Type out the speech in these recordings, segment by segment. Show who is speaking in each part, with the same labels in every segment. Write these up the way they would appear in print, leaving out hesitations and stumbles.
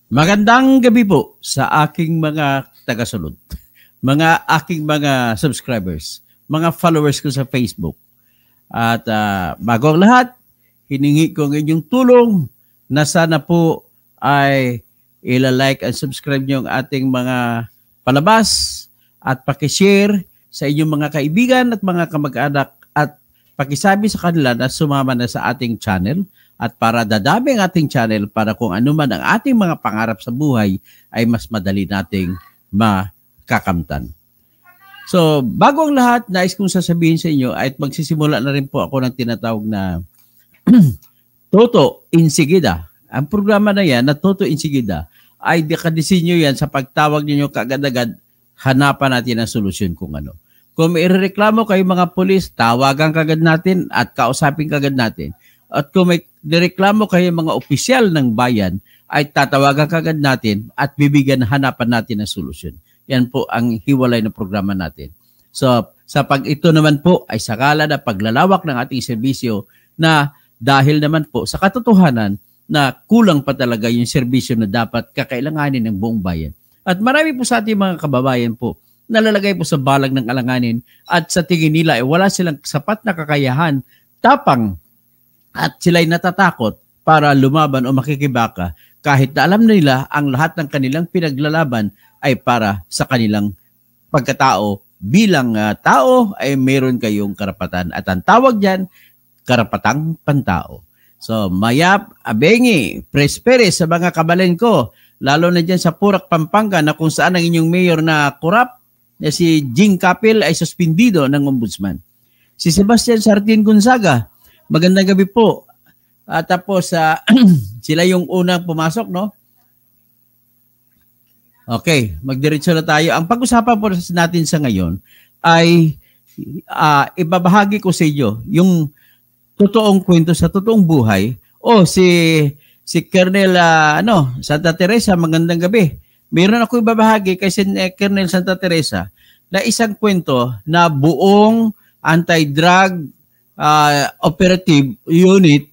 Speaker 1: Magandang gabi po sa aking mga tagasunod, mga aking mga subscribers, mga followers ko sa Facebook. At bago ang lahat, hiningi ko ang inyong tulong na sana po ay ila-like and subscribe nyo ang ating mga palabas at pakishare sa inyong mga kaibigan at mga kamag-anak at pakisabi sa kanila na sumama na sa ating channel at para dadami ang ating channel para kung ano man ang ating mga pangarap sa buhay ay mas madali nating makakamtan. So, bago ang lahat, nais kong sasabihin sa inyo at magsisimula na rin po ako ng tinatawag na Toto Insigida. Ang programa na yan, na Toto Insigida, ay dekadesinyo yan sa pagtawag ninyo kaagad-agad, hanapan natin ang solusyon kung ano. Kung may irereklamo kayo mga pulis, tawagan kagad natin at kausapin kagad natin. At kung may direklamo kayo mga opisyal ng bayan, ay tatawagan kagad natin at bibigyan hanapan natin ng solusyon. Yan po ang hiwalay na programa natin. So, sa pag ito naman po ay sakala na paglalawak ng ating serbisyo na dahil naman po sa katotohanan na kulang pa talaga yung serbisyo na dapat kakailanganin ng buong bayan. At marami po sa ating mga kababayan po nalalagay po sa balag ng alanganin at sa tingin nila ay wala silang sapat na kakayahan, tapang at sila'y natatakot para lumaban o makikibaka kahit na alam nila ang lahat ng kanilang pinaglalaban ay para sa kanilang pagkatao. Bilang tao ay meron kayong karapatan at ang tawag dyan, karapatang pantao. So, mayap, abengi, presperes sa mga kabalen ko, lalo na dyan sa Purak, Pampanga na kung saan ang inyong mayor na korap na si Jing Capil ay suspindido ng ombudsman. Si Sebastian Sartin Gonzaga, magandang gabi po. Tapos sila yung unang pumasok, no? Okay, magdiretso na tayo. Ang pag-usapan po natin sa ngayon ay ibabahagi ko sa inyo yung totoong kwento sa totoong buhay. Si Colonel Santa Teresa, magandang gabi. Meron ako ibabahagi kay Colonel Santa Teresa na isang kwento na buong anti-drug operative unit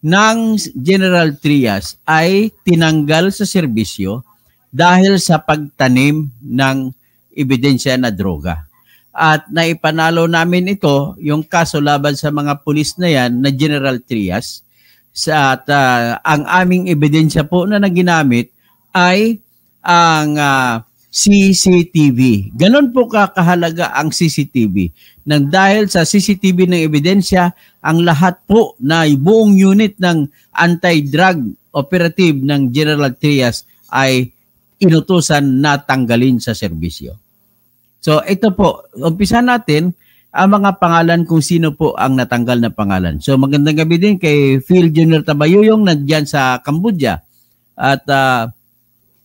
Speaker 1: ng General Trias ay tinanggal sa serbisyo dahil sa pagtanim ng ebidensya na droga. At naipanalo namin ito, yung kaso laban sa mga pulis na yan na General Trias. At ang aming ebidensya po na naginamit ay ang CCTV. Ganon po kakahalaga ang CCTV. Nang dahil sa CCTV ng ebidensya, ang lahat po na buong unit ng anti-drug operative ng General Trias ay inutusan na tanggalin sa serbisyo. So ito po, umpisa natin ang mga pangalan kung sino po ang natanggal na pangalan. So magandang gabi din kay Phil Junior Tabayuyong nandyan sa Cambodia. At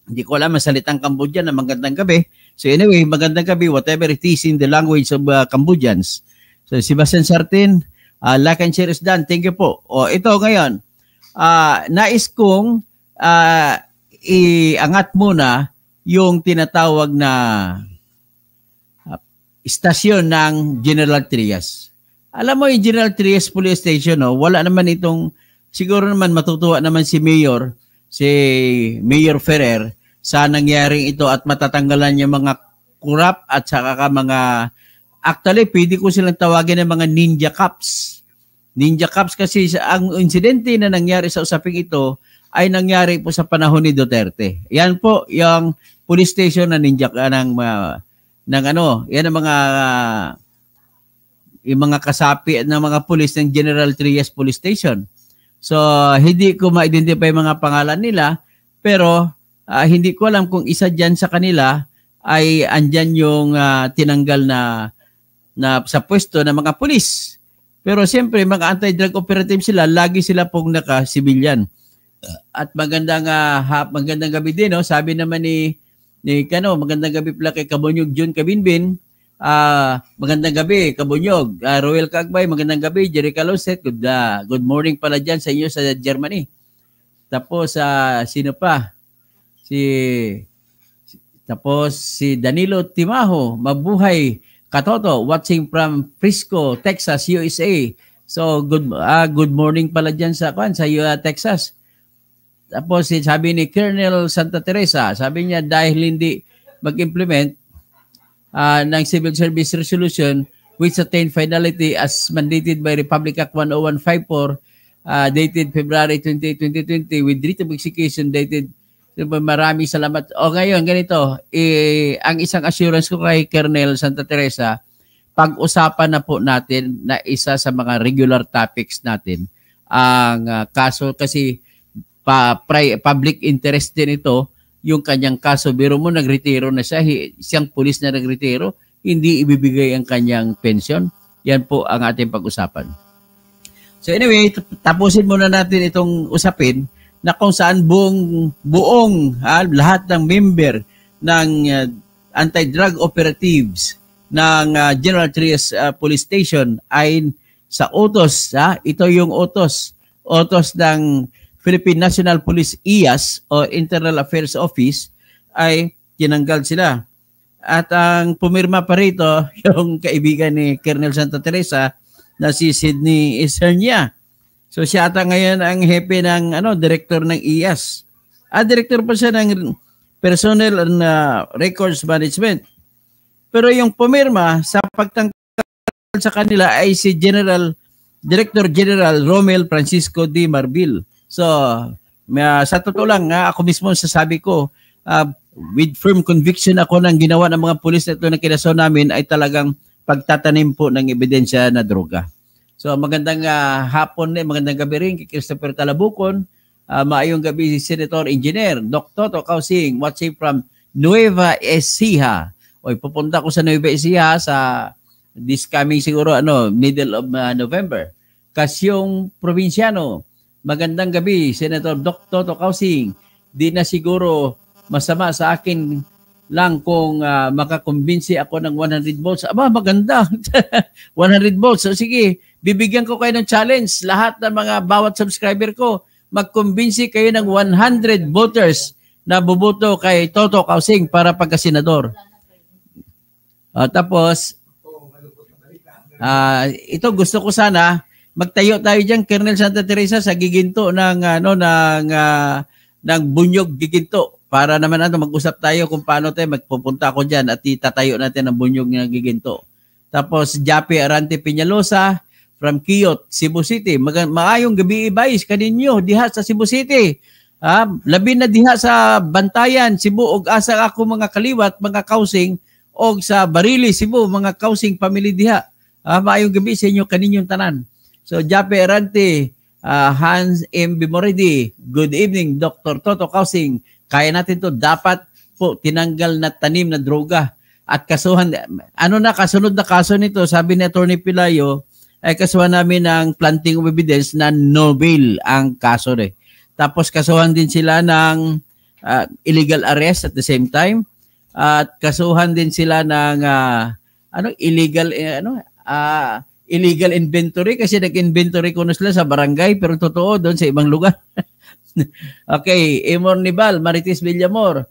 Speaker 1: hindi ko alam ang salitang Cambodian na magandang gabi. So anyway, magandang gabi, whatever it is in the language of Cambodians. So Sebastian Sartin, like and share is done. Thank you po. Ito ngayon, nais kong iangat muna yung tinatawag na istasyon ng General Trias. Alam mo yung General Trias Police Station, wala naman itong, siguro naman matutuwa naman si Mayor Ferrer sa nangyaring ito at matatanggalan yung mga kurap at saka mga, actually pwede ko silang tawagin ng mga ninja cops. Ninja cops kasi ang insidente na nangyari sa usaping ito ay nangyari po sa panahon ni Duterte. Yan po yung police station na ninja yan ang yung mga kasapi ng mga pulis ng General Trias Police Station. So hindi ko ma-identify mga pangalan nila, pero hindi ko alam kung isa dyan sa kanila ay andyan yung tinanggal na sa pwesto ng mga pulis. Pero siyempre, mga anti-drug operative sila, lagi sila pong naka-civilian. At magandang gabi din, no? Sabi naman ni magandang gabi pala kay Kabunyog Jun Kabinbin. Magandang gabi, Kabunyog. Roel Kagbay, magandang gabi. Jerry Caloset, good morning pala dyan sa inyo sa Germany. Tapos, sino pa? Tapos si Danilo Timaho, mabuhay Katoto, watching from Frisco, Texas, USA. So good morning pala diyan sa Texas. Tapos sabi ni Colonel Santa Teresa, sabi niya dahil hindi mag-implement ng Civil Service Resolution which attained finality as mandated by Republic Act 10154 dated February 28, 2020 with writ of execution dated. Maraming salamat. O ngayon, ganito, ang isang assurance ko kay Colonel Santa Teresa, pag-usapan na po natin na isa sa mga regular topics natin ang kaso kasi public interest din ito, yung kanyang kaso. Biro mo, nagretiro na siya, siyang pulis na nagretiro, hindi ibibigay ang kanyang pension. Yan po ang ating pag-usapan. So anyway, tapusin muna natin itong usapin na kung saan buong lahat ng member ng anti-drug operatives ng General Trias Police Station ay sa utos. Ito yung utos ng Philippine National Police IAS o Internal Affairs Office ay tinanggal sila. At ang pumirma pa rito yung kaibigan ni Colonel Santa Teresa na si Sidney Isernia. So siya ata ngayon ang hepe ng director ng IAS. Director pa siya ng Personnel and Records Management. Pero yung pumirma sa pagtanggal sa kanila ay si Director General Romel Francisco D. Marbil. So sa totoo lang, ako mismo sasabi ko, with firm conviction ako ng ginawa ng mga pulis na ito na kinaso namin ay talagang pagtatanim po ng ebidensya na droga. So magandang hapon, magandang gabi rin kay Christopher Talabukon. Maayong gabi si Senator Engineer Dr. Toto Causing watching from Nueva Ecija. Pupunta ko sa Nueva Ecija sa this coming siguro middle of November. Kasyong Provinciano. Magandang gabi Senator Dr. Toto Causing. Di na siguro masama sa akin lang kung makakumbinsi ako ng 100 votes. Maganda. 100 votes. So sige, bibigyan ko kayo ng challenge. Lahat ng mga bawat subscriber ko, magkumbinsi kayo ng 100 voters na buboto kay Toto Causing para pagkasenador. Tapos, ito gusto ko sana, magtayo tayo dyan, Colonel Santa Teresa, sa giginto ng Bunyog Giginto. Para naman mag-usap tayo kung paano tayo magpupunta ako dyan at itatayo natin ang Bunyog ng Giginto. Tapos, Jape Arante Peñalosa from Quiyot, Cebu City. Maayong gabi ibais kaninyo diha sa Cebu City. Labi na diha sa Bantayan, Cebu, og asa ako mga kaliwat, mga kausing, og sa Barili, Cebu, mga kausing family diha. Maayong gabi sa inyo kaninyong tanan. So, Jape Arante, Hans M. Bimoridi, good evening, Dr. Toto Causing. Kaya natin to, dapat po tinanggal na tanim na droga at kasuhan. Kasunod na kaso nito, sabi ni Attorney Pilayo, ay kasuhan namin ng planting of evidence na no bail ang kaso rin. Tapos kasuhan din sila ng illegal arrest at the same time. At kasuhan din sila ng illegal inventory kasi nag-inventory ko na sila sa barangay pero totoo doon sa ibang lugar. Okay, Emor Nibal, Marites Villamor.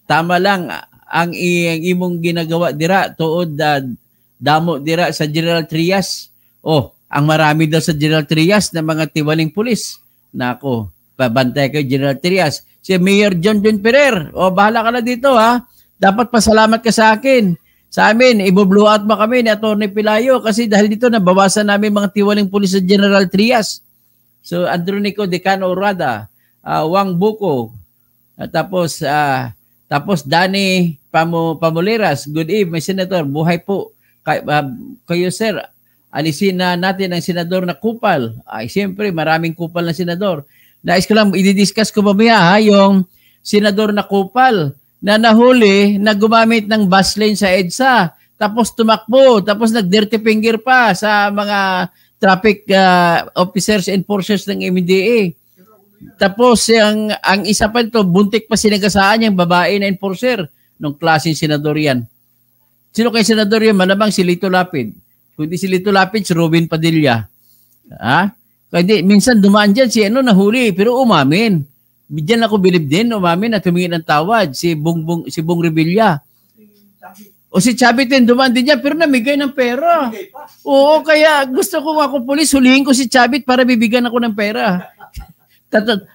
Speaker 1: Tama lang ang imong ginagawa dira tuod damo dira sa General Trias. Ang marami daw sa General Trias na mga tiwaling pulis. Nako, pabantay kayo General Trias. Si Mayor John Ferrer, bahala ka na dito Dapat pasalamat ka sa akin. Sa amin, i-blow out mo kami ni Atty. Pilayo kasi dahil dito nabawasan namin mga tiwaling pulis sa General Trias. So, Andronico Decano Urada, Wang Buko, tapos Danny Pamuleras, good evening, Senator, buhay po. Kayo, sir, alisin na natin ang senador na kupal. Siyempre, maraming kupal na senador. Nais ko lang, i-discuss ko mamaya yung senador na kupal na nahuli na gumamit ng bus lane sa EDSA, tapos tumakbo, tapos nag-dirty finger pa sa mga traffic officers, enforcers ng MMDA. Tapos ang isa pa ito, buntik pa sinagasaan yung babae na enforcer ng klaseng senador yan. Sino kay senador yan? Malamang si Lito Lapid. Kundi si Lito Lapid, si Robin Padilla. Kasi minsan dumaan dyan si nahuli, pero umamin. Diyan ako bilib din, umamin at tumingin ng tawad, si Bong Revilla. O si Chavit din, dumaan din niya, pero namigay ng pera. Oo, kaya gusto ko ako pulis, hulihin ko si Chavit para bibigyan ako ng pera.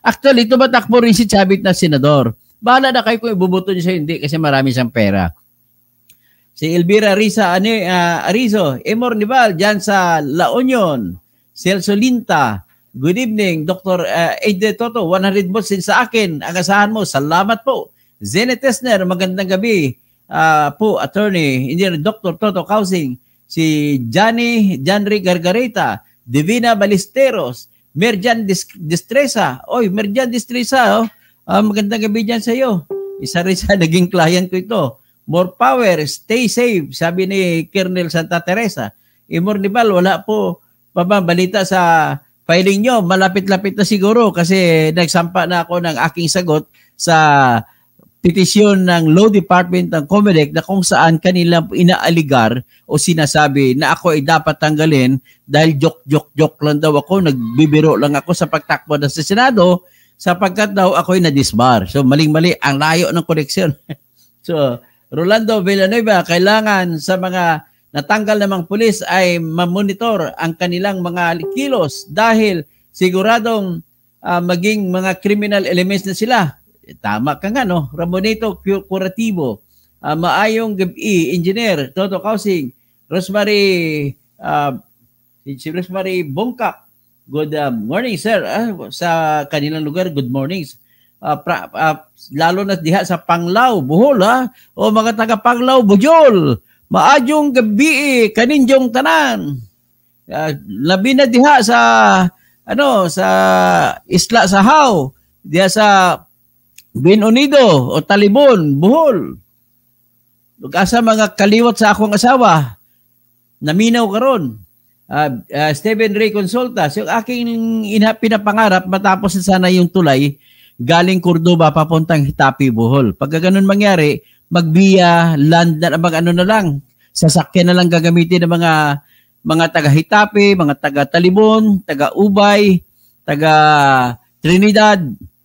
Speaker 1: Actually, tumatakbo rin si Chavit na senador. Bahala na kayo kung ibubuto niyo siya, hindi, kasi marami siyang pera. Si Elvira Arizo, Emor Nival, dyan sa La Union. Celso Linta, good evening. Dr. Ede Toto, 100 votes din sa akin. Ang asahan mo, salamat po. Zene Tesner, magandang gabi. Po, attorney, engineer Dr. Toto Kausing. Si Janry Gargareta, Divina Balisteros, Merjan Distresa. Oy, Merjan Distresa, oh. Magandang gabi dyan sa iyo. Isa rin sa naging client ko ito. More power, stay safe, sabi ni Colonel Santa Teresa. Emor Nival, wala po balita sa filing nyo. Malapit-lapit na siguro kasi nagsampa na ako ng aking sagot sa petisyon ng Law Department ng COMELEC na kung saan kanila inaaligar o sinasabi na ako ay dapat tanggalin dahil joke lang daw ako, nagbibiro lang ako sa pagtakbo na sa Senado sapagkat daw ako ay na-disbar. So maling-mali, ang layo ng koneksyon. So Rolando Villanueva, kailangan sa mga natanggal namang pulis ay mamonitor ang kanilang mga kilos dahil siguradong maging mga criminal elements na sila. Tama ka nga, no? Ramonito Curativo, maayong gabi, Engineer Toto Kausing, Rosemary Bongkak, good morning, sir. Sa kanilang lugar, good morning. Lalo na diha sa Panglao, Bohol, o mga taga Panglao, Bujol, maadjong gabi kaninjong tanan. Labi na diha sa sa Isla Sahaw, diha sa Bin Unido o Talibon, Bohol. Ug asa mga kaliwat sa akong asawa, naminaw karon. Stephen Ray Consulta, so aking pinapangarap matapos na sana yung tulay galing Cordoba papuntang Hitapi, Bohol. Pagka ganun mangyari, magbiya land na na lang. Sasakyan na lang gagamitin ng mga taga Hitapi, mga taga Talibon, taga Ubay, taga Trinidad,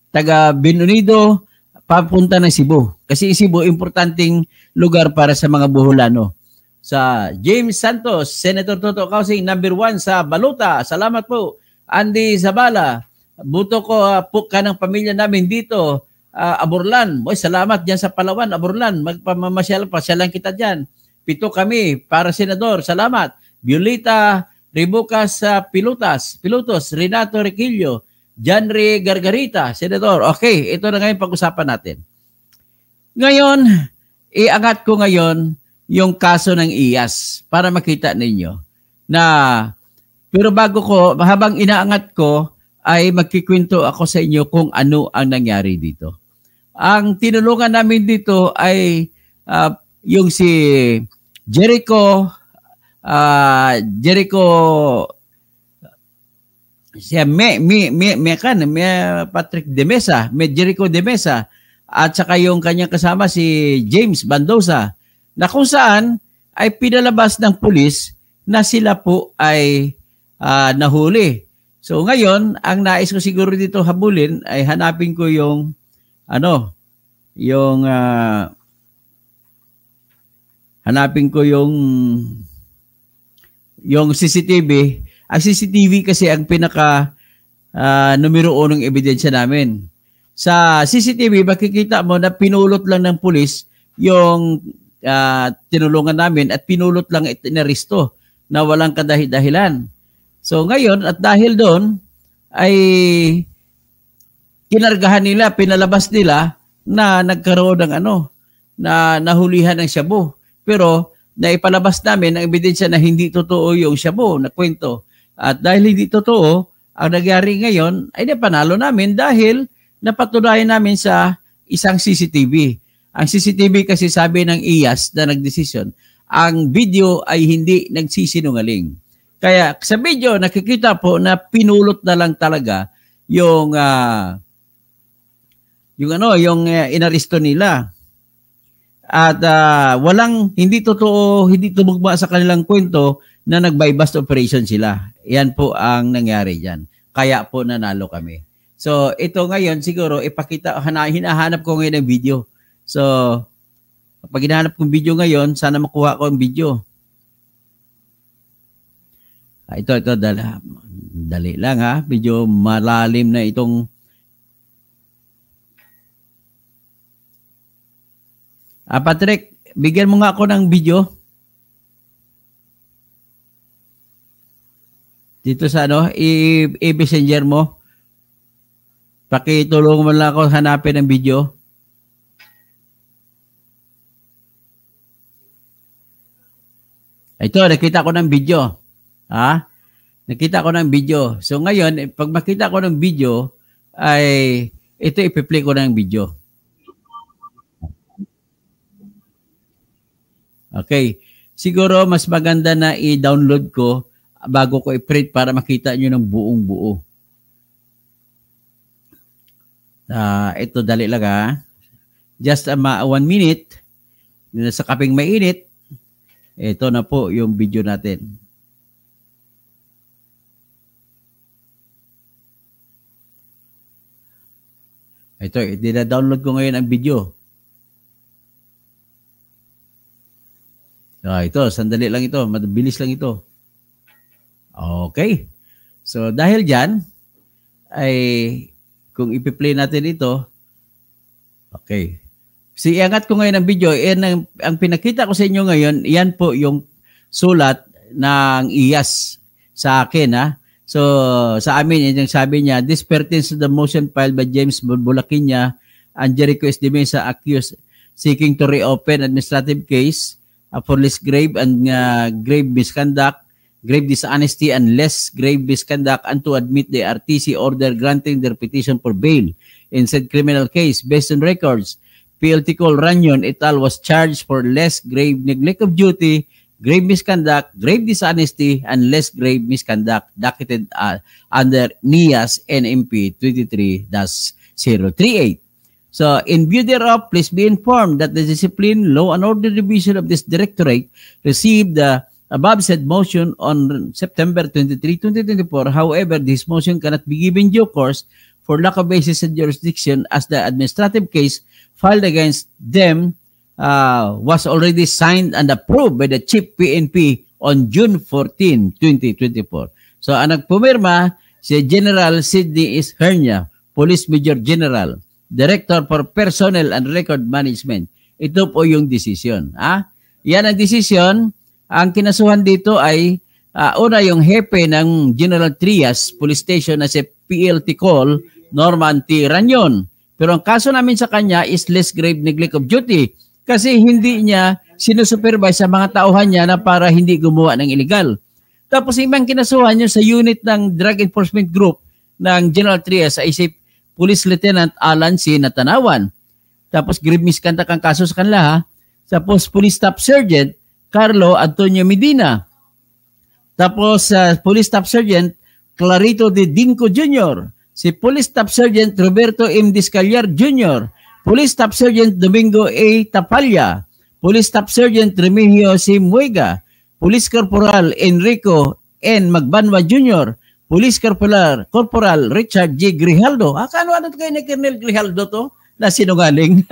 Speaker 1: taga Binunido, papunta ng Cebu. Kasi Cebu, importanteng lugar para sa mga Boholano. Sa James Santos, Senator Toto Kausing, number 1 sa Baluta. Salamat po. Andy Zabala, buto ko po ka ng pamilya namin dito, Aborlan. Boy, salamat dyan sa Palawan, Aborlan. Magpamamasyal pa, pasyalan kita dyan. 7 kami para senador. Salamat. Violeta Ribucas Pilotos, Renato Requillo, Janry Gargarita, senador. Okay, ito na ngayon pag-usapan natin. Ngayon, iangat ko ngayon yung kaso ng IAS para makita ninyo na, pero bago ko, habang inaangat ko, ay magkikwento ako sa inyo kung ano ang nangyari dito. Ang tinulungan namin dito ay yung si Jericho siya Patrick de Mesa, Jericho de Mesa, at saka yung kanyang kasama si James Bandosa, na kung saan ay pinalabas ng pulis na sila po ay nahuli. So ngayon, ang nais ko siguro dito habulin ay hanapin ko yung hanapin ko yung CCTV. Ang CCTV kasi ang pinaka numero 1 ng ebidensya namin. Sa CCTV, makikita mo na pinulot lang ng pulis yung tinulungan namin at pinulot lang inaresto na walang kadahidahilan. So ngayon, at dahil doon, ay kinargahan nila, pinalabas nila na nagkaroon ng na nahulihan ng shabu. Pero naipalabas namin ang ebidensya na hindi totoo yung shabu na kwento. At dahil hindi totoo, ang nangyari ngayon ay napanalo namin dahil napatunayan namin sa isang CCTV. Ang CCTV kasi sabi ng IAS na nagdesisyon, ang video ay hindi nagsisinungaling. Kaya sa video nakikita po na pinulot na lang talaga yung inaresto nila. At walang hindi totoo, hindi tumugma sa kanilang kwento na nag-buy-bust operation sila. Yan po ang nangyari diyan. Kaya po nanalo kami. So ito ngayon siguro ipakita, hinahanap ko ngayon ng video. So pag hinahanap kong video ngayon, sana makuha ko ang video. Ito, dali lang ha. Medyo malalim na itong Patrick, bigyan mo nga ako ng video. Dito sa ano, i-messenger mo. Pakitulong mo lang ako hanapin ng video. Ito, nakita ko ng video. Ha? Nakita ko ng video. So ngayon, pag makita ko ng video, ay ito ipi-play ko ng video. Okay. Siguro mas maganda na i-download ko bago ko i-print para makita nyo ng buong buo. Ito dali lang ha. Just 1 minute. Sa kaping mainit. Ito na po yung video natin. Ito, dina-download ko ngayon ang video. Ito, sandali lang ito. Mabilis lang ito. Okay. So, dahil dyan, ay kung ipi-play natin ito, okay. Iangat ko ngayon ang video. Ang pinakita ko sa inyo ngayon, yan po yung sulat ng IAS sa akin. Ha? So, sa amin, yung sabi niya, this pertains to the motion filed by James Bulaquiña and Jericho S. De Mesa accused seeking to reopen administrative case for less grave and grave misconduct, grave dishonesty, and less grave misconduct, and to admit the RTC order granting their petition for bail in said criminal case. Based on records, PLT Col Ranyon et al. Was charged for less grave neglect of duty, grave misconduct, grave dishonesty, and less grave misconduct docketed under NIAS NMP 23-038. So, in view thereof, please be informed that the Discipline, Law, and Order Division of this Directorate received the above said motion on September 23, 2024. However, this motion cannot be given due course for lack of basis and jurisdiction as the administrative case filed against them was already signed and approved by the Chief PNP on June 14, 2024. So, ang nagpumirma si General Sidney S. Hernia, Police Major General, Director for Personnel and Record Management. Ito po yung decision. Yan ang decision. Ang kinasuhan dito ay una yung hepe ng General Trias Police Station na si PLT Col Norman T. Ranyon. Pero ang kaso namin sa kanya is less grave neglect of duty kasi hindi niya sinusupervise sa mga tauhan niya na para hindi gumawa ng illegal. Tapos ibang kinasuhan niya sa unit ng Drug Enforcement Group ng General Trias ay si Police Lieutenant Alan C. Natanawan. Tapos grave misconduct ang kaso sa kanila. Ha? Tapos Police Staff Sergeant Carlo Antonio Medina. Tapos Police Staff Sergeant Clarito de Dinco Jr., si Police Staff Sergeant Roberto M. Discallar Jr., Police Staff Sergeant Domingo A. Tapalla, Police Staff Sergeant Remigio C. Muega, Police Corporal Enrico N. Magbanwa Jr., Police Corporal Richard G. Grijaldo. Ano kayo ni Colonel Grijaldo to? Na sinungaling.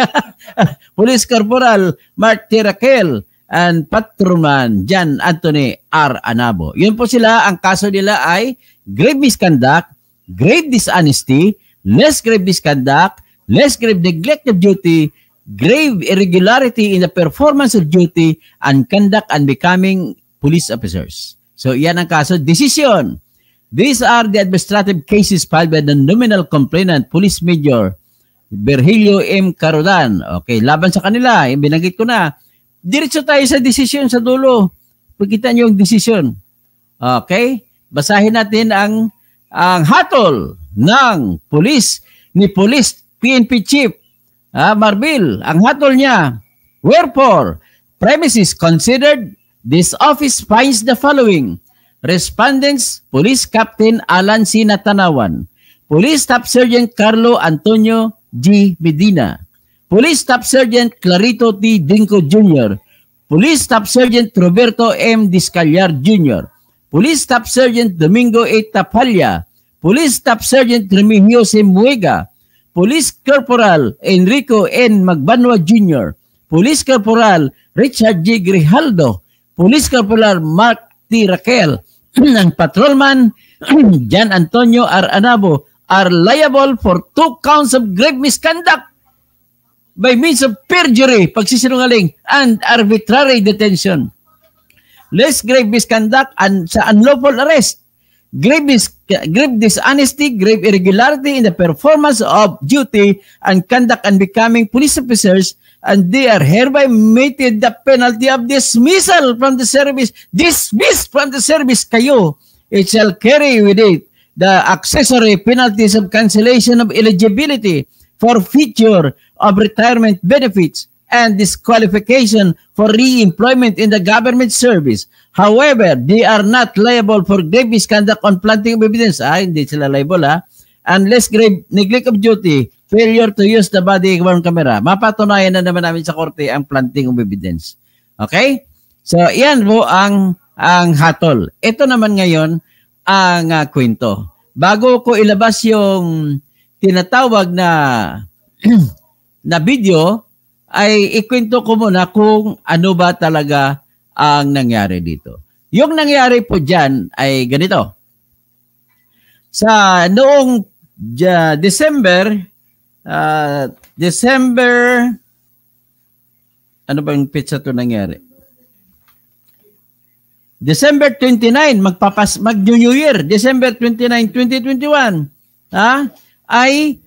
Speaker 1: Police Corporal Mark T. Raquel and Patrolman John Anthony R. Anabo. Yun po sila. Ang kaso nila ay grave misconduct, grave dishonesty, less grave misconduct, less grave neglect of duty, grave irregularity in the performance of duty, and conduct unbecoming police officers. So, yan ang kaso. Decision. These are the administrative cases filed by the nominal complainant, Police Major Virgilio M. Carodan. Okay, laban sa kanila. Binanggit ko na. Diretso tayo sa decision sa dulo. Pagkita niyo yung decision. Okay? Basahin natin ang hatol ng police ni Police PNP Chief Marbil. Ang hatol niya, wherefore, premises considered, this office finds the following. Respondents, Police Captain Alan C. Natanawan, Police Staff Sergeant Carlo Antonio G. Medina, Police Staff Sergeant Clarito T. Dinco Jr., Police Staff Sergeant Roberto M. Discallar Jr., Police Staff Sergeant Domingo A. Tapalla, Police Staff Sergeant Remigio C. Muega, Police Corporal Enrico N. Magbanwa Jr., Police Corporal Richard G. Grijaldo, Police Corporal Mark T. Raquel, ng Patrolman John Antonio R. Anabo are liable for 2 counts of grave misconduct. by means of perjury, pagsisinungaling, and arbitrary detention. Less grave misconduct and sa unlawful arrest, grave dishonesty, grave irregularity in the performance of duty and conduct unbecoming police officers, and they are hereby meted the penalty of dismissal from the service. Dismissed from the service kayo. It shall carry with it the accessory penalties of cancellation of eligibility, forfeiture of retirement benefits, and disqualification for re-employment in the government service. However, they are not liable for grave misconduct on planting of evidence. Hindi sila liable unless grave neglect of duty, failure to use the body-worn camera. Mapatunayan na naman namin sa korte ang planting of evidence. Okay? So, yan po ang hatol. Ito naman ngayon ang kwento. Bago ko ilabas yung tinatawag na na video, ay ikwento ko muna kung ano ba talaga ang nangyari dito. Yung nangyari po dyan ay ganito. Sa noong December, ano ba yung pizza to nangyari? December 29, mag-New Year, December 29, 2021, ay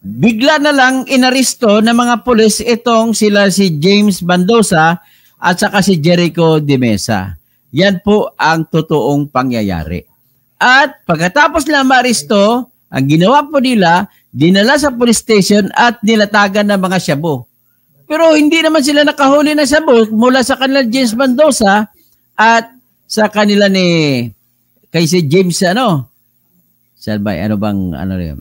Speaker 1: bigla na lang inaresto ng mga pulis itong sila si James Mendoza at saka si Jericho de Mesa. Yan po ang totoong pangyayari. At pagkatapos na maaresto, ang ginawa po nila, dinala sa police station at nilatagan ng mga shabu. Pero hindi naman sila nakahuli na shabu mula sa kanila James Mendoza at sa kanila kay si James Salbay, ano rin?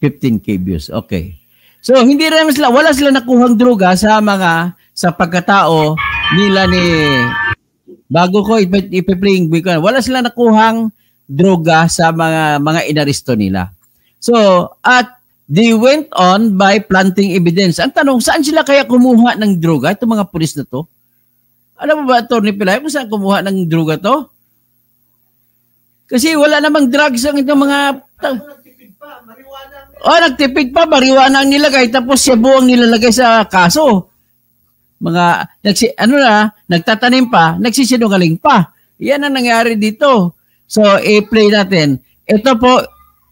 Speaker 1: 15K views. Okay. So, hindi rin wala sila nakuhang droga sa pagkatao nila bago ko ipiplaying ko, wala sila nakuhang droga sa mga inaresto nila. So, at they went on by planting evidence. Ang tanong, saan sila kaya kumuha ng droga? Itong mga pulis na to? Alam mo ba, Atty. Pilay, kung saan kumuha ng droga to? Kasi wala namang drugs ang itong mga... nagtipid pa, marijuana ang nilagay, tapos shabu ang nilalagay sa kaso. Nagtatanim pa, nagsisinungaling pa. Yan ang nangyari dito. So, i-play natin. Ito po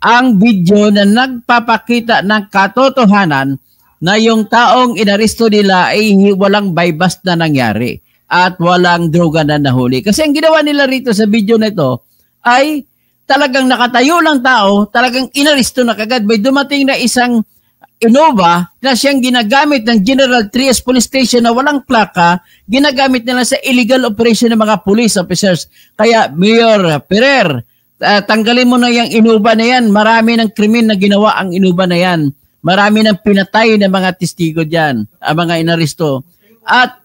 Speaker 1: ang video na nagpapakita ng katotohanan na yung taong inaresto nila ay walang bypass na nangyari at walang droga na nahuli. Kasi ang ginawa nila rito sa video na ito ay talagang nakatayo lang tao, talagang inaresto na kagad. May dumating na isang Innova na siyang ginagamit ng General Trias Police Station na walang plaka, ginagamit nila sa illegal operation ng mga police officers. Kaya Mayor Ferrer, tanggalin mo na yung Innova na yan. Marami ng krimen na ginawa ang Innova na yan. Marami ng pinatay ng mga testigo dyan, ang mga inaresto. At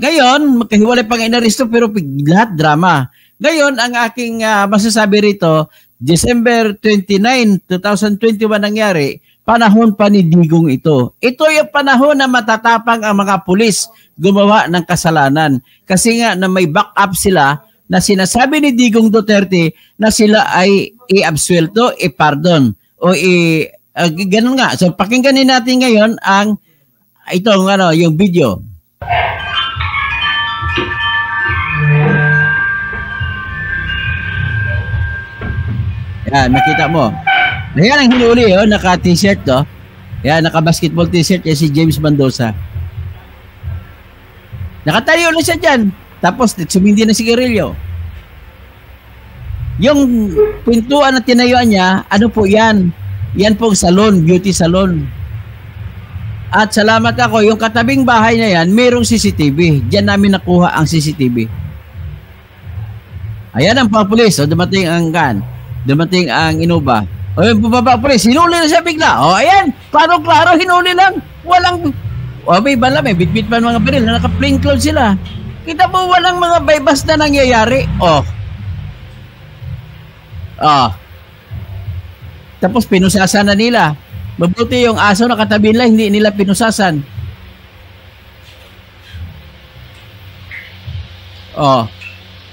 Speaker 1: ngayon, magkahiwalay pang inaresto pero lahat drama. Ngayon, ang aking masasabi rito, December 29, 2021 nangyari, panahon pa ni Digong ito. Ito yung panahon na matatapang ang mga pulis gumawa ng kasalanan. Kasi nga na may backup sila na sinasabi ni Digong Duterte na sila ay i-absuelto, i-pardon. O ganun nga. So pakingganin natin ngayon ang yung video. Yan, makita mo. Yan ang hinuli, naka-t-shirt to. Yan, naka-basketball t-shirt yan si James Mendoza. Nakatayo na siya dyan. Tapos, sumindi na sigarilyo. Yung pintuan na tinayuan niya, ano po yan? Yan po salon, beauty salon. At salamat ako, yung katabing bahay na yan, mayroong CCTV. Diyan namin nakuha ang CCTV. Ayan ang papulis. Dumating ang dumating ang Innova. Yung bumaba pulis, hinuli na siya bigla. Ayan, klaro, hinuli lang. Walang, may bala, may bitbit pa mga baril na naka-plain clothes sila. Kita mo, walang mga bypass na nangyayari. Tapos pinusasan na nila. Mabuti yung aso na katabi nila, hindi nila pinusasan.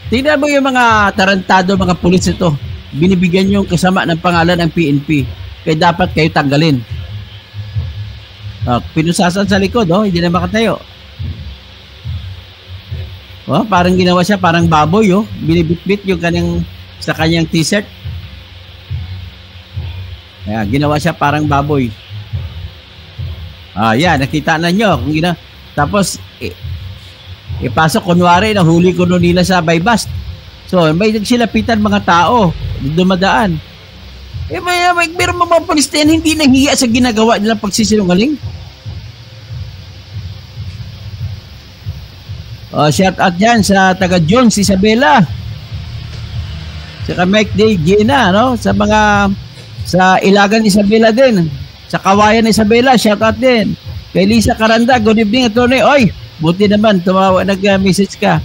Speaker 1: Tingnan mo yung mga tarantado, mga pulis ito. Binibigyan yung kasama ng pangalan ng PNP. Kaya dapat kayo tanggalin. Pinusasan sa likod, hindi na makatayo. Parang ginawa siya, parang baboy, binibitbit yung sa kanyang t-shirt. Ginawa siya parang baboy. Yan, nakita na nyo. Tapos, ipasok, kunwari, nahuli ko nun nila sa bypass. So, may nagsilapitan mga tao, dumadaan. Meron mga pulis na yan, hindi nahiya sa ginagawa nilang pagsisinungaling. Shout out dyan sa taga Jones, Isabela. Saka Mike Day, Gina, sa Ilagan, Isabela din. Sa Kawayan, Isabela, shout out din. Kay Lisa Caranda, good evening, attorney. Oy, buti naman, nag-message ka.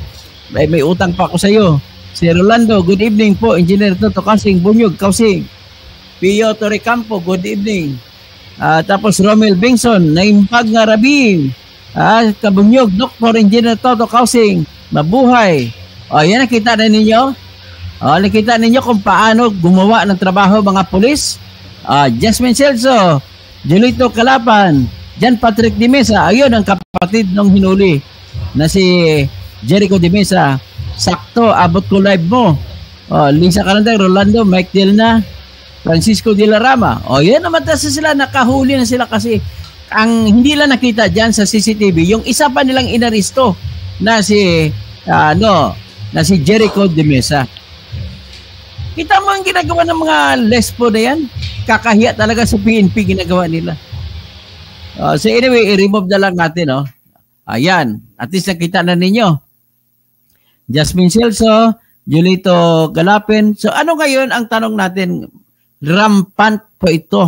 Speaker 1: May utang pa ako sa iyo. Si Rolando, good evening po. Engineer Toto Kausing, Bunyog, Kausing. Pio Torrecampo, good evening. Tapos Romel Bingson, Naimpag nga Rabing. Kabunyog, Dr. Engineer Toto Kausing, mabuhay. Yan, nakita na ninyo? Nakita ninyo kung paano gumawa ng trabaho mga pulis? Jasmine Celso, Julito Calapan, Jan Patrick de Mesa, ayun ang kapatid ng hinuli na si Jericho de Mesa. Sakto, abot ko live mo. Lisa Caranda, Rolando, Mike Delna, Francisco de la Rama. Yan naman sila, nakahuli na sila kasi ang hindi lang nakita dyan sa CCTV, yung isa pa nilang inaristo na si Jericho de Mesa. Kita mo ang ginagawa ng mga lesbo na yan? Kakahiya talaga sa PNP ginagawa nila. So anyway, i-remove na lang natin. Ayan, at least nakita na ninyo. Jasmine Celso, Julito Galapin. So ano ngayon ang tanong natin? Rampant po ito.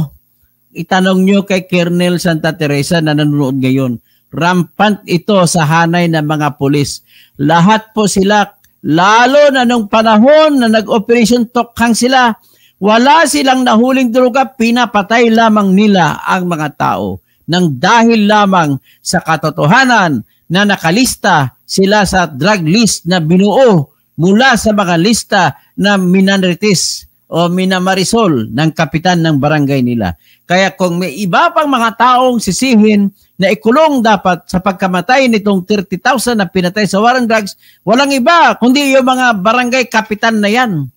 Speaker 1: Itanong nyo kay Colonel Santa Teresa na nanonood ngayon. Rampant ito sa hanay ng mga pulis. Lahat po sila, lalo na nung panahon na nag-Operation Tokhang sila, wala silang nahuling droga, pinapatay lamang nila ang mga tao. Nang dahil lamang sa katotohanan na nakalista sila sa drug list na binuo mula sa mga lista na minorities o minamarisol ng kapitan ng barangay nila. Kaya kung may iba pang mga taong sisihin na ikulong dapat sa pagkamatay nitong 30,000 na pinatay sa war on drugs, walang iba kundi yung mga barangay kapitan na yan.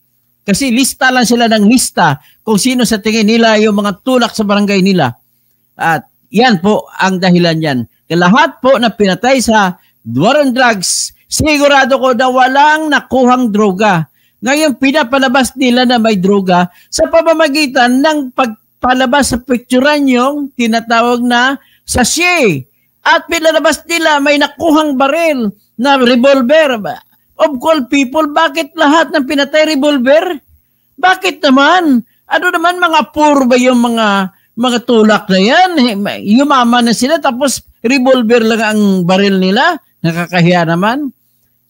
Speaker 1: Kasi lista lang sila ng lista kung sino sa tingin nila yung mga tulak sa barangay nila. At yan po ang dahilan yan. Lahat po na pinatay sa war on drugs, sigurado ko na walang nakuhang droga. Ngayon, pinapalabas nila na may droga sa pamamagitan ng pagpalabas sa picturean yung tinatawag na sachet. At pinalabas nila may nakuhang baril na revolver. Of all people, bakit lahat ng pinatay revolver? Bakit naman? Ano naman mga poor ba yung mga tulak na yan? Yumaman na sila tapos revolver lang ang baril nila? Nakakahiya naman.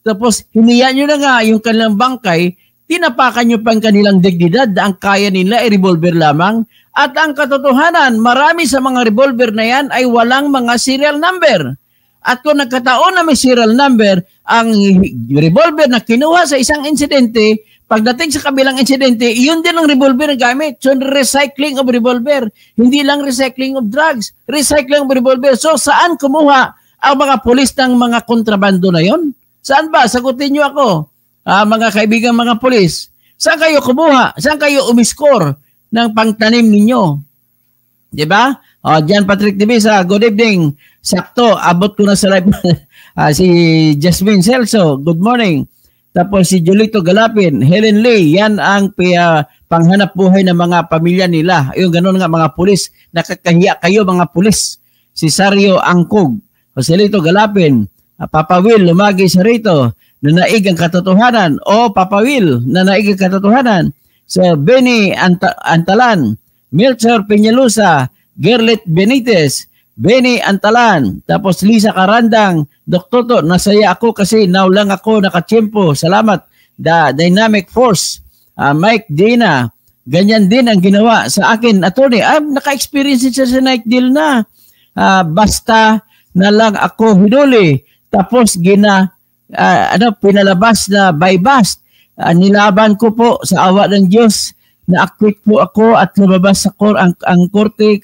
Speaker 1: Tapos, hiniya nyo na nga yung kanilang bangkay, tinapakan nyo pa ang kanilang dignidad, ang kaya nila ay revolver lamang. At ang katotohanan, marami sa mga revolver na yan ay walang mga serial number. At kung nagkataon na may serial number, ang revolver na kinuha sa isang insidente, pagdating sa kabilang insidente, yun din ang revolver na gamit. So, recycling of revolver. Hindi lang recycling of drugs, recycling of revolver. So, saan kumuha ang mga pulis ng mga kontrabando na yon? Saan ba? Sagutin nyo ako, mga kaibigan, mga pulis. Saan kayo kumuha? Saan kayo umiskor ng pangtanim ninyo? Diba? Jan Patrick Divisa, good evening. Sakto, abot ko na sa live. Si Jasmine Celso, good morning. Tapos si Julito Galapin, Helen Lee, yan ang panghanap buhay ng mga pamilya nila. Ayun, ganun nga mga pulis. Nakakahiya kayo mga pulis. Si Sario Angkog, Joselito Galapin, Papa Will, lumagi sa rito, nanaig ang katotohanan. Papa Will, nanaig ang katotohanan. So, Benny Antalan, Milcher Peñalusa, Gerlet Benitez, Benny Antalan, tapos Lisa Carandang, Doktoto, nasaya ako kasi now lang ako nakachempo. Salamat. The Dynamic Force, Mike Dina, ganyan din ang ginawa sa akin. Attorney, naka-experience siya sa night deal na. Basta na lang ako hinuli. Tapos pinalabas na by bust. Nilaban ko po sa awa ng Diyos, na-acquit po ako at lumabas sa ang korte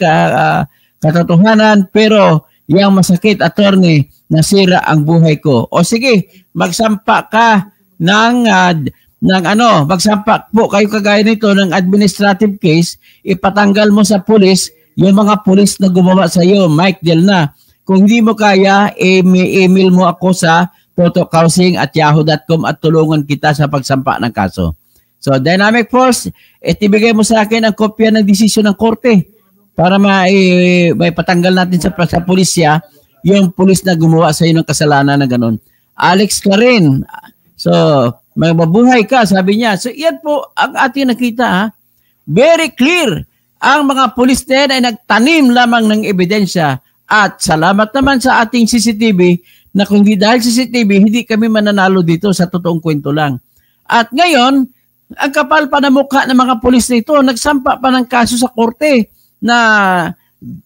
Speaker 1: katotohanan, pero yung masakit, attorney, nasira ang buhay ko. O sige, magsampa ka magsampa po kayo kagaya nito ng administrative case, ipatanggal mo sa pulis yung mga pulis na gumawa sa iyo, Mike Del na. Kung hindi mo kaya, email mo ako sa totokausing@yahoo.com at tulungan kita sa pagsampa ng kaso. So, Dynamic Force, ibigay mo sa akin ang kopya ng desisyon ng korte para may patanggal natin sa pulisya yung pulis na gumawa sa iyo ng kasalanan na ganun. Alex Karen, so, may mabuhay ka, sabi niya. So, yan po ang ating nakita, ha? Very clear. Ang mga pulis na yan ay nagtanim lamang ng ebidensya. At salamat naman sa ating CCTV na kung hindi dahil CCTV, hindi kami mananalo dito, sa totoong kwento lang. At ngayon, ang kapal pa na mukha ng mga pulis na ito, nagsampa pa ng kaso sa korte na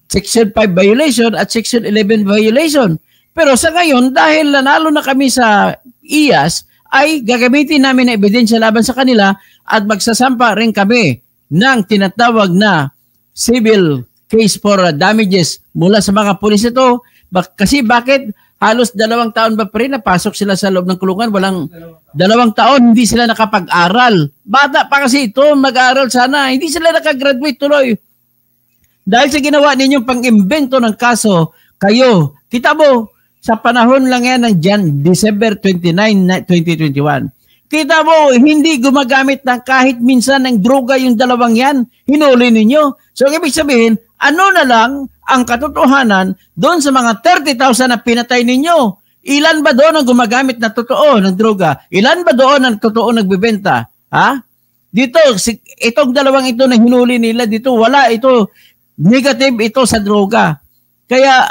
Speaker 1: Section 5 violation at Section 11 violation. Pero sa ngayon, dahil nanalo na kami sa IAS, ay gagamitin namin na ebidensya laban sa kanila at magsasampa rin kami ng tinatawag na civil case for damages mula sa mga pulis ito. Kasi bakit halos 2 taon ba pa rin napasok sila sa loob ng kulungan? Walang 2 taon, hindi sila nakapag-aral. Bata pa kasi ito, mag-aral sana. Hindi sila nakagraduate tuloy. Dahil sa ginawa ninyong pang-imbento ng kaso, kayo, kita mo, sa panahon lang yan ng December 29, 2021. Kita mo, hindi gumagamit ng kahit minsan ng droga yung dalawang yan. Hinuli ninyo. So, ibig sabihin, ano na lang ang katotohanan doon sa mga 30,000 na pinatay ninyo? Ilan ba doon ang gumagamit na totoo ng droga? Ilan ba doon ang totoo nagbebenta? Ha? Dito, itong dalawang ito na hinuli nila dito, wala ito. Negative ito sa droga. Kaya,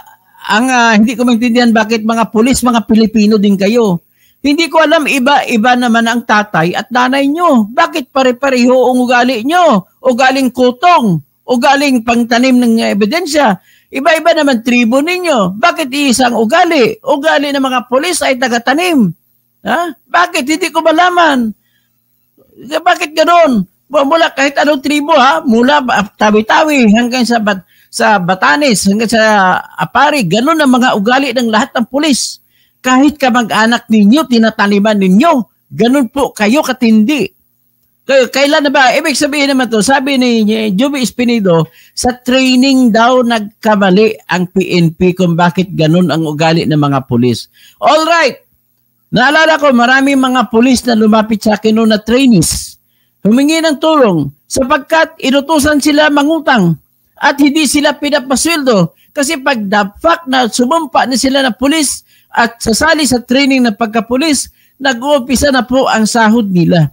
Speaker 1: hindi ko maintindihan bakit mga pulis, mga Pilipino din kayo. Hindi ko alam, iba naman ang tatay at nanay nyo. Bakit pare-pareho ang ugali nyo? Ugaling kutong, ugaling pangtanim ng ebidensya. Iba-iba naman tribo ninyo. Bakit isang ugali? Ugali ng mga pulis ay taga-tanim. Ha? Bakit? Hindi ko malaman. Bakit ganoon? Mula kahit anong tribo, ha? Mula Tawi-Tawi hanggang sa Batanes, hanggang sa Apari, ganun ang mga ugali ng lahat ng pulis. Kahit kamag-anak ninyo, tinataliman ninyo, ganun po kayo katindi. Kailan na ba? Ibig sabihin naman to, sabi ni Joby Espinido, sa training daw nagkamali ang PNP kung bakit ganun ang ugali ng mga pulis. Alright, naalala ko maraming mga pulis na lumapit sa akin noon na trainees, humingi ng tulong sapagkat inutusan sila mangutang. At hindi sila pinapasweldo. Kasi pag the fact na sumumpa na sila na pulis at sasali sa training ng pagkapulis, nag-uumpisa na po ang sahod nila.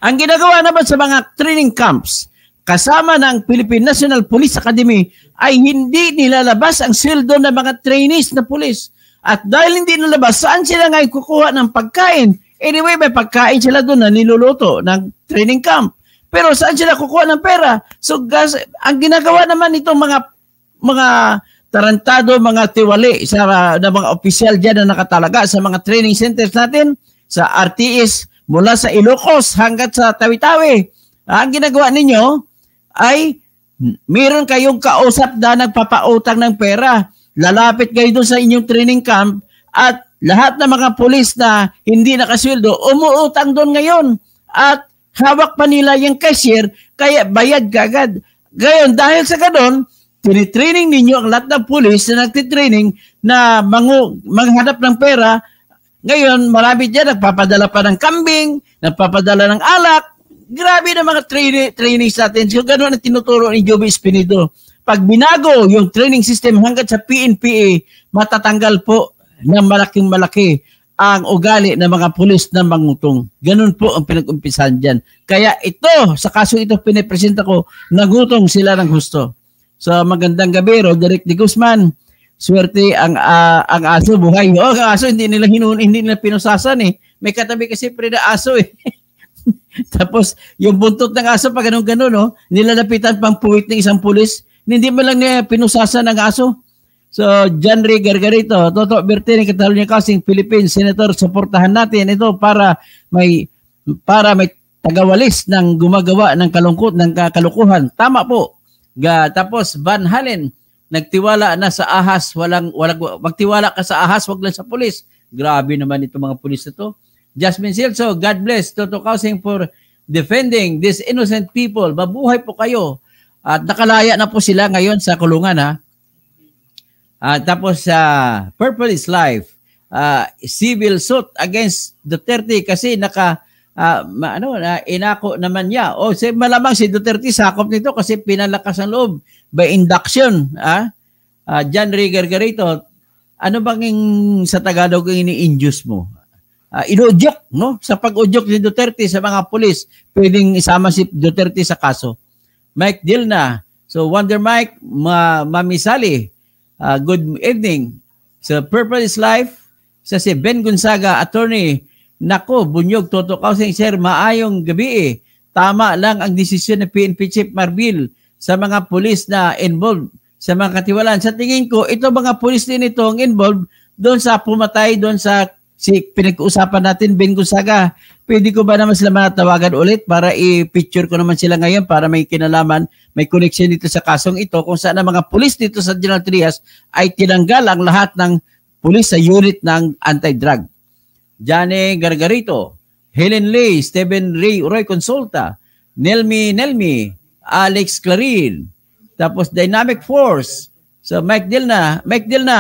Speaker 1: Ang ginagawa naman sa mga training camps, kasama ng Philippine National Police Academy, ay hindi nilalabas ang sweldo ng mga trainees na pulis. At dahil hindi nalabas, saan sila ngayon kukuha ng pagkain? Anyway, may pagkain sila doon na niluluto ng training camp. Pero saan sila kukuha ng pera? So, ang ginagawa naman itong mga tarantado, mga tiwali sa mga opisyal dyan na nakatalaga sa mga training centers natin, sa RTS, mula sa Ilocos hanggat sa Tawi-Tawi. Ang ginagawa ninyo ay meron kayong kausap na nagpapautang ng pera. Lalapit kayo doon sa inyong training camp at lahat ng mga pulis na hindi nakasweldo, umuutang doon ngayon. At hawak pa nila yung cashier, kaya bayad kagad. Ngayon, dahil sa ganon, tinitraining ninyo ang lahat ng pulis na nagtitraining na manghanap ng pera. Ngayon, marami dyan, nagpapadala pa ng kambing, nagpapadala ng alak. Grabe na mga trainees natin. So, ganon ang tinuturo ni Joby Espinido. Pag binago yung training system hanggang sa PNPA, matatanggal po ng malaking malaki ang ugali ng mga pulis na mangutong. Ganun po ang pinag-umpisahan dyan. Kaya ito, sa kaso ito pinipresenta ko, nagutong sila ng gusto. So magandang gabi, Roderick de Guzman. Swerte ang aso buhay. Ang aso hindi nila hindi nila pinusasan eh. May katabi kasi pre na aso eh. Tapos yung buntot ng aso pag ganun-ganun, nilalapitan pang puwit ng isang pulis, hindi mo lang niya pinusasan ng aso. So, John Ray Gargarito, Toto Bertini, Catalonia Casing, Philippines, Senator, suportahan natin ito para may tagawalis ng gumagawa ng kalukuhan. Tama po. Tapos, Van Halen, nagtiwala na sa ahas, magtiwala ka sa ahas, wag lang sa pulis. Grabe naman itong mga pulis na to. Jasmine Silso, God bless Toto Kausing for defending these innocent people. Mabuhay po kayo. At nakalaya na po sila ngayon sa kulungan, ha. Tapos Purple is Life. Civil suit against Duterte kasi inako naman niya. Malamang si Duterte sakop nito kasi pinalakas ang loob by induction. John Ray Gargarito, ano bang sa Tagalog ang ini-induce mo? Inudyok, no? Sa pag-udyok ni Duterte sa mga pulis, pwedeng isama si Duterte sa kaso. Mike Dilna. So, Wonder Mike, Mami Sally, good evening. So, Purple is Life. Sa si Ben Gonzaga, attorney, nako, bunyog, Toto Kausing, sir, maayong gabi. Tama lang ang desisyon ng PNP Chief Marbil sa mga pulis na involved sa mga katiwalaan. Sa tingin ko, ito mga pulis din ito ang involved doon sa pumatay, doon sa pinag-uusapan natin, Ben Gonzaga. Pwede ko ba naman sila matawagan ulit para i-picture ko naman sila ngayon para may kinalaman, may connection dito sa kasong ito kung saan ang mga pulis dito sa General Trias ay tinanggal ang lahat ng pulis sa unit ng anti-drug. Jane Gargarito, Helen Lee, Stephen Roy Consulta, Nelmi, Alex Clarin, tapos Dynamic Force. So Mike Dilna,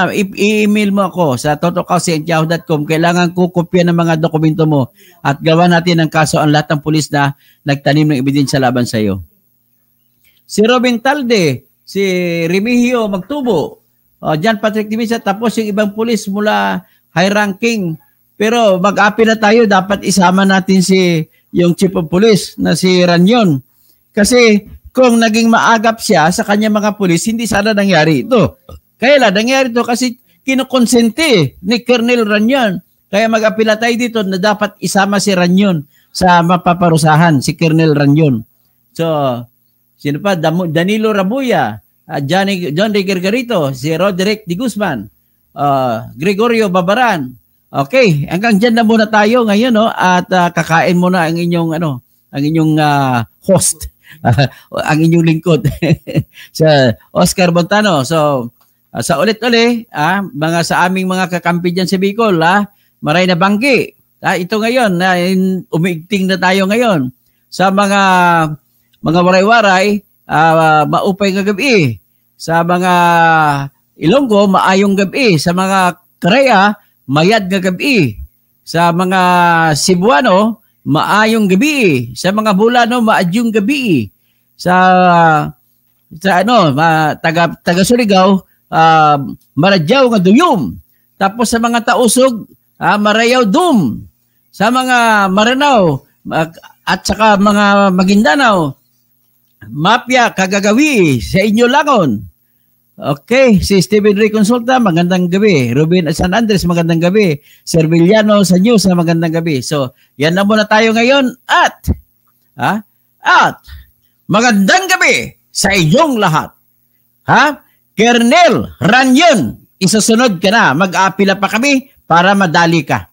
Speaker 1: i-email mo ako sa totokausi@yahoo.com. Kailangan ko kopya ng mga dokumento mo at gawa natin ng kaso ang lahat ng pulis na nagtanim ng ebidensya laban sa iyo. Si Robin Talde, si Remigio Magtubo, John Patrick Dimisa, tapos yung ibang pulis mula high ranking. Pero mag-apil na tayo, dapat isama natin yung chief of police na si Ranyon. Kasi kung naging maagap siya sa kanya mga pulis, hindi sana nangyari ito. Kaya lang, nangyari ito kasi kinukonsente ni Colonel Ranyon. Kaya mag-apila tayo dito na dapat isama si Ranyon sa mapaparusahan, si Colonel Ranyon. So, sino pa? Danilo Rabuya, John Ray Gargarito, si Roderick Di Guzman, Gregorio Babaran. Okay, hanggang dyan na muna tayo ngayon, no? At kakain muna ang inyong host. Ang inyong lingkod sa Oscar Montano. So, sa ulit-uli, mga sa aming mga kakampi dyan sa Bicol, Maray na Banggi. Ito ngayon, umigting na tayo ngayon. Sa mga waray-waray, maupay kagabi. Sa mga Ilonggo, maayong gabi. Sa mga Karaya, mayad kagabi. Sa mga Cebuano, maayong gabi. Sa mga Bulano, maadyong gabi. Sa taga Surigao, maradyaw nga duyom. Tapos sa mga Tausog, marayaw dum. Sa mga Maranao at saka mga Maguindanao, mapya kagagawi sa inyo langon. Okay, si Stephen Ray Consulta, magandang gabi. Ruben San Andres, magandang gabi. Sir Villano sa News, magandang gabi. So, yan na muna tayo ngayon at magandang gabi sa inyong lahat. Colonel Ranyon, isusunod ka na. Mag-aapila pa kami para madali ka.